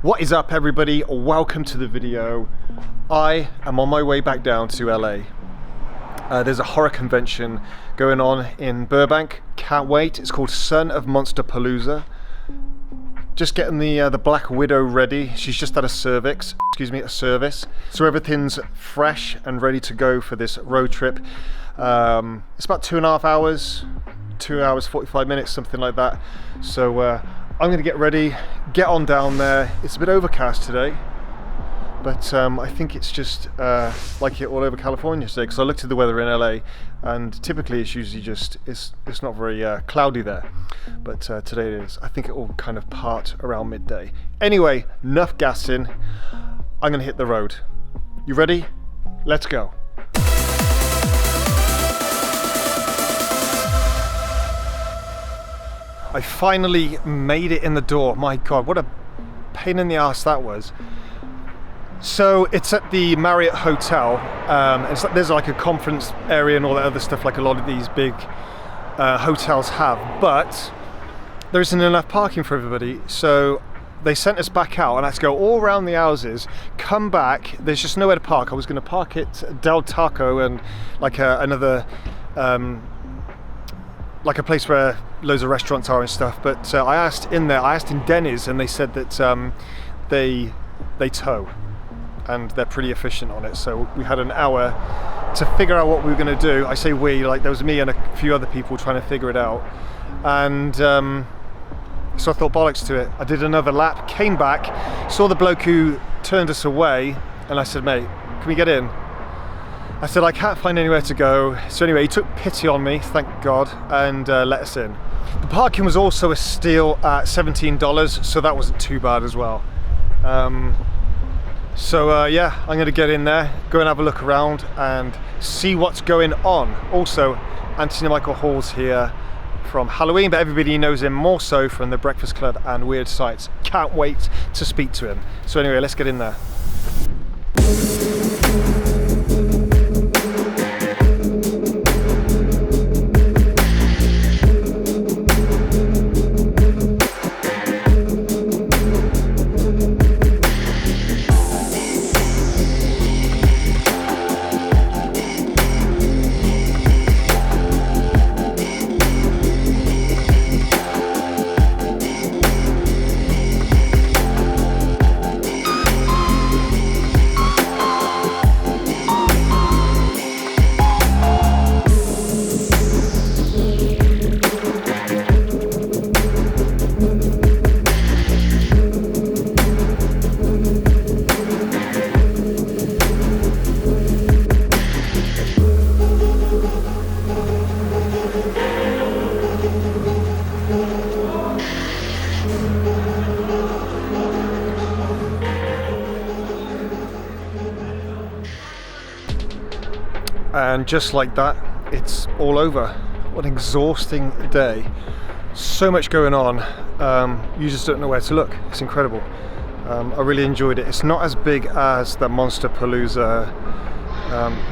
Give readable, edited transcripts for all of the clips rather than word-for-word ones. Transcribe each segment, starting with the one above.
What is up, everybody? Welcome to the video. I am on my way back down to LA. There's a horror convention going on in Burbank. Can't wait. It's called Son of Monsterpalooza. Just getting the Black Widow ready. She's just at a service. So everything's fresh and ready to go for this road trip. It's about 2.5 hours, 2 hours 45 minutes, something like that. So I'm gonna get ready, get on down there. It's a bit overcast today, but I think it's just like it all over California today, because I looked at the weather in LA and typically it's usually just, it's not very cloudy there, but today it is. I think it will kind of part around midday. Anyway, enough gassing. I'm gonna hit the road. You ready? Let's go. I finally made it in the door. My God, what a pain in the ass that was. So it's at the Marriott Hotel. There's like a conference area and all that other stuff like a lot of these big hotels have, but there isn't enough parking for everybody. So they sent us back out and I had to go all around the houses, come back. There's just nowhere to park. I was going to park at Del Taco and like another like a place where loads of restaurants are and stuff, but I asked in Denny's and they said that they tow and they're pretty efficient on it. So we had an hour to figure out what we were going to do. I say we, like there was me and a few other people trying to figure it out, and so I thought bollocks to it. I did another lap, came back, saw the bloke who turned us away, and I said, mate, can we get in? I said, I can't find anywhere to go. So anyway, he took pity on me, thank God, and let us in. The parking was also a steal at $17, so that wasn't too bad as well. Yeah, I'm gonna get in there, go and have a look around and see what's going on. Also, Anthony Michael Hall's here from Halloween, but everybody knows him more so from the Breakfast Club and Weird Sights. Can't wait to speak to him. So anyway, let's get in there. And just like that, it's all over. What an exhausting day. So much going on. You just don't know where to look. It's incredible. I really enjoyed it. It's not as big as the Monsterpalooza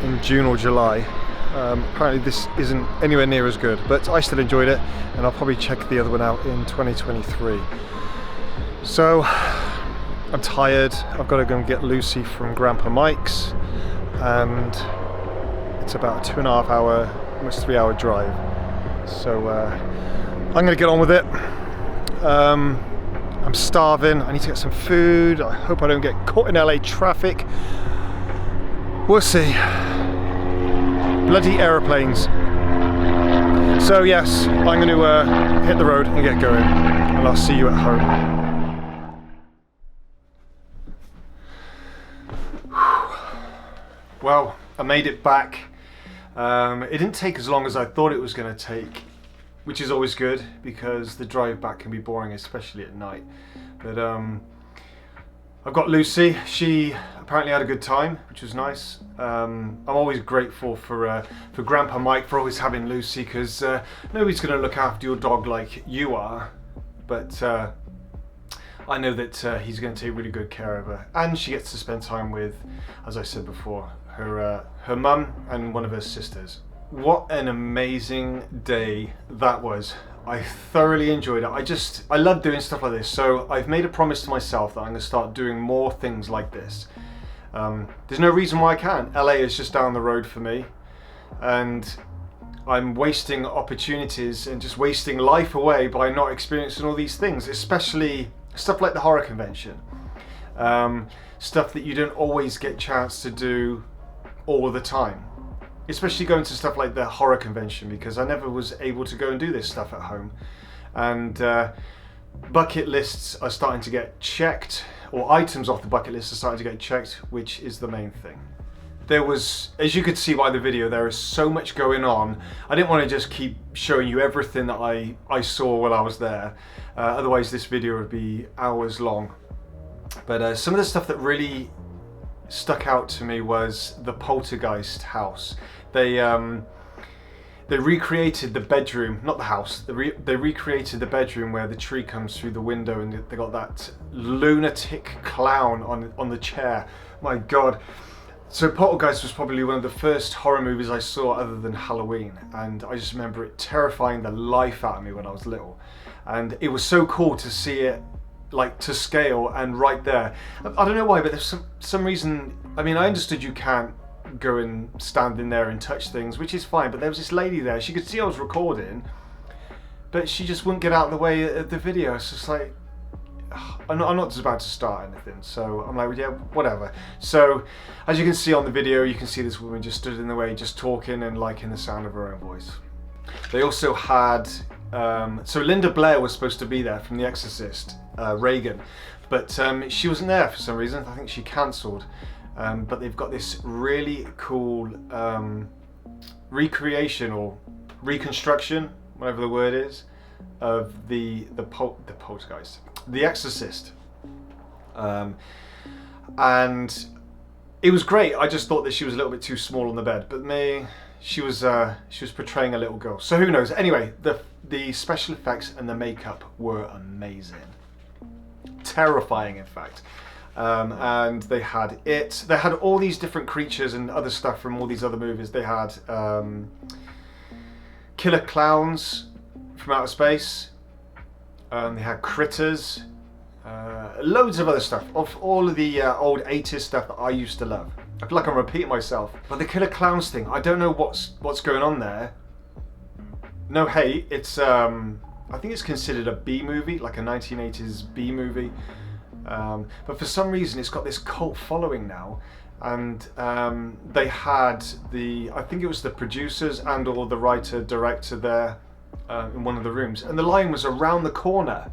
in June or July. Apparently this isn't anywhere near as good, but I still enjoyed it, and I'll probably check the other one out in 2023. So I'm tired. I've got to go and get Lucy from Grandpa Mike's, and it's about a 2.5 hour, almost 3 hour drive. So I'm gonna get on with it. I'm starving. I need to get some food. I hope I don't get caught in LA traffic. We'll see. Bloody aeroplanes. So yes, I'm going to hit the road and get going, and I'll see you at home. Well, I made it back. It didn't take as long as I thought it was going to take, which is always good because the drive back can be boring, especially at night. But I've got Lucy. She apparently had a good time, which was nice. I'm always grateful for Grandpa Mike for always having Lucy, because nobody's going to look after your dog like you are. But I know that he's going to take really good care of her, and she gets to spend time with, as I said before, her mum and one of her sisters. What an amazing day that was. I thoroughly enjoyed it. I love doing stuff like this, so I've made a promise to myself that I'm going to start doing more things like this. There's no reason why I can't. LA is just down the road for me, and I'm wasting opportunities and just wasting life away by not experiencing all these things, especially stuff like the horror convention. Stuff that you don't always get a chance to do all the time. Especially going to stuff like the horror convention, because I never was able to go and do this stuff at home. And bucket lists are starting to get checked, or items off the bucket list are starting to get checked, which is the main thing. There was, as you could see by the video, there is so much going on. I didn't want to just keep showing you everything that I saw while I was there. Otherwise this video would be hours long. But some of the stuff that really stuck out to me was the Poltergeist House. They recreated the bedroom, not the house, they recreated the bedroom where the tree comes through the window, and they got that lunatic clown on the chair. My God. So Poltergeist was probably one of the first horror movies I saw other than Halloween, and I just remember it terrifying the life out of me when I was little. And it was so cool to see it like to scale and right there. I don't know why, but there's some reason, I mean, I understood you can't go and stand in there and touch things, which is fine, but there was this lady there, she could see I was recording, but she just wouldn't get out of the way of the video. It's just like, I'm not just about to start anything, so I'm like, yeah, whatever. So as you can see on the video, you can see this woman just stood in the way, just talking and liking the sound of her own voice. They also had, so Linda Blair was supposed to be there from The Exorcist, Reagan, but she wasn't there for some reason. I think she cancelled. But they've got this really cool recreation or reconstruction, whatever the word is, of the Poltergeist, The Exorcist, and it was great. I just thought that she was a little bit too small on the bed, but she was portraying a little girl. So who knows? Anyway, the special effects and the makeup were amazing, terrifying, in fact. And they had all these different creatures and other stuff from all these other movies. They had killer clowns from outer space. They had critters, loads of other stuff, of all of the old 80s stuff that I used to love. I feel like I'm repeating myself. But the killer clowns thing, I don't know what's going on there. No hate, it's I think it's considered a B movie, like a 1980s B movie. But for some reason it's got this cult following now, and they had I think it was the producers and or the writer director there in one of the rooms, and the line was around the corner.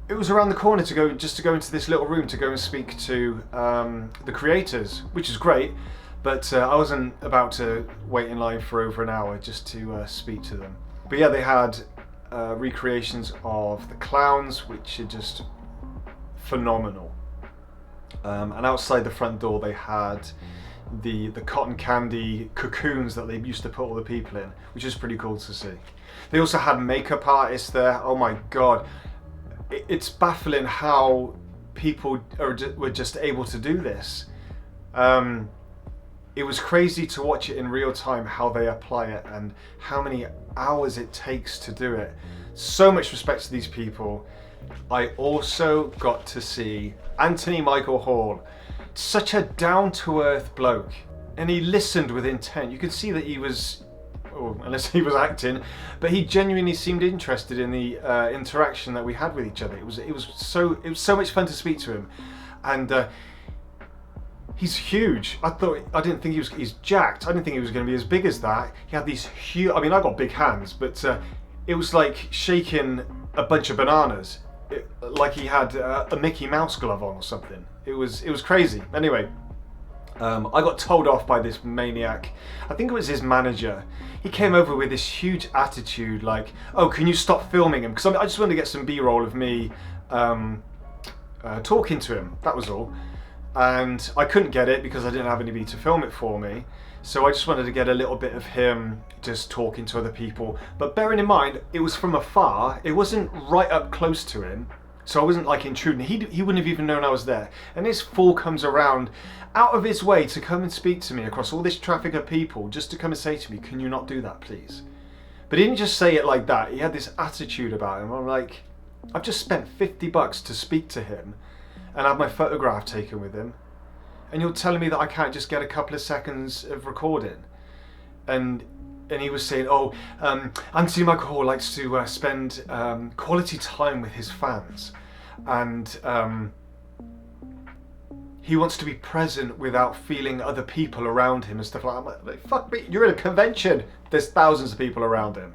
It was around the corner to go into this little room to go and speak to the creators, which is great, but I wasn't about to wait in line for over an hour just to speak to them. But yeah, they had recreations of the clowns, which are just phenomenal. And outside the front door they had the cotton candy cocoons that they used to put all the people in, which is pretty cool to see. They also had makeup artists there. Oh my God, it's baffling how people were just able to do this. It was crazy to watch it in real time, how they apply it and how many hours it takes to do it. So much respect to these people. I also got to see Anthony Michael Hall, such a down-to-earth bloke, and he listened with intent. You could see that he was, well, unless he was acting, but he genuinely seemed interested in the interaction that we had with each other. It was so much fun to speak to him, and he's huge. I didn't think he's jacked. I didn't think he was going to be as big as that. He had these huge. I mean, I got big hands, but it was like shaking a bunch of bananas. Like he had a Mickey Mouse glove on or something. It was crazy. Anyway, I got told off by this maniac. I think it was his manager. He came over with this huge attitude, like, "Oh, can you stop filming him?" Because I just wanted to get some B-roll of me talking to him. That was all. And I couldn't get it because I didn't have anybody to film it for me. So I just wanted to get a little bit of him just talking to other people. But bearing in mind, it was from afar. It wasn't right up close to him. So I wasn't like intruding. He wouldn't have even known I was there. And this fool comes around out of his way to come and speak to me across all this traffic of people, just to come and say to me, can you not do that, please? But he didn't just say it like that. He had this attitude about him. I'm like, I've just spent $50 to speak to him and have my photograph taken with him. And you're telling me that I can't just get a couple of seconds of recording? And he was saying, oh, Anthony Michael Hall likes to spend quality time with his fans, and he wants to be present without feeling other people around him and stuff like that. I'm like, fuck me, you're in a convention, there's thousands of people around him.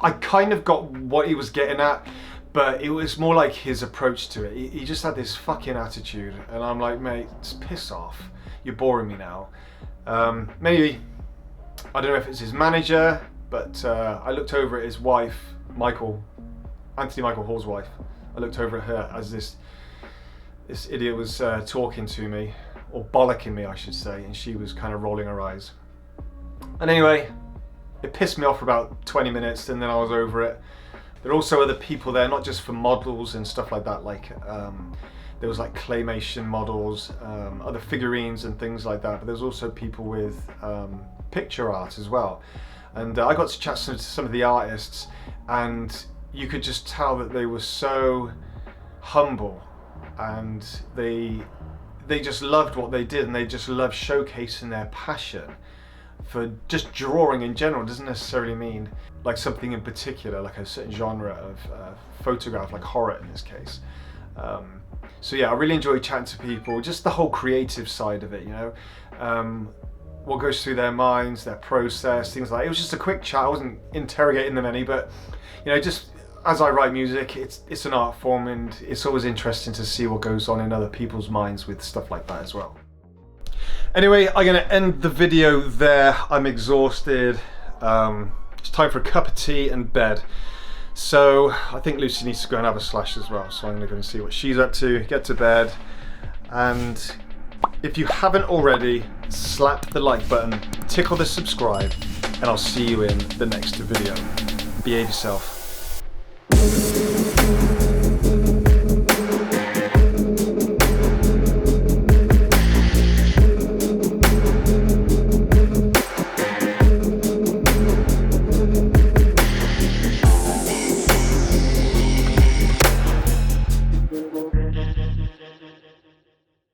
I kind of got what he was getting at, but it was more like his approach to it. He just had this fucking attitude, and I'm like, mate, just piss off, you're boring me now. Maybe, I don't know if it's his manager, but I looked over at his wife, Anthony Michael Hall's wife. I looked over at her as this idiot was talking to me, or bollocking me I should say, and she was kind of rolling her eyes. And anyway, it pissed me off for about 20 minutes, and then I was over it. There are also other people there, not just for models and stuff like that, like there was like claymation models, other figurines and things like that, but there was also people with picture art as well. And I got to chat to some of the artists, and you could just tell that they were so humble, and they just loved what they did, and they just loved showcasing their passion for just drawing in general. It doesn't necessarily mean like something in particular, like a certain genre of photograph, like horror in this case. So yeah, I really enjoy chatting to people, just the whole creative side of it, you know, what goes through their minds, their process, things like that. It was just a quick chat. I wasn't interrogating them any, but you know, just as I write music, it's an art form, and it's always interesting to see what goes on in other people's minds with stuff like that as well. Anyway, I'm gonna end the video there. I'm exhausted. It's time for a cup of tea and bed. So I think Lucy needs to go and have a slash as well. So I'm gonna go and see what she's up to, get to bed. And if you haven't already, slap the like button, tickle the subscribe, and I'll see you in the next video. Behave yourself.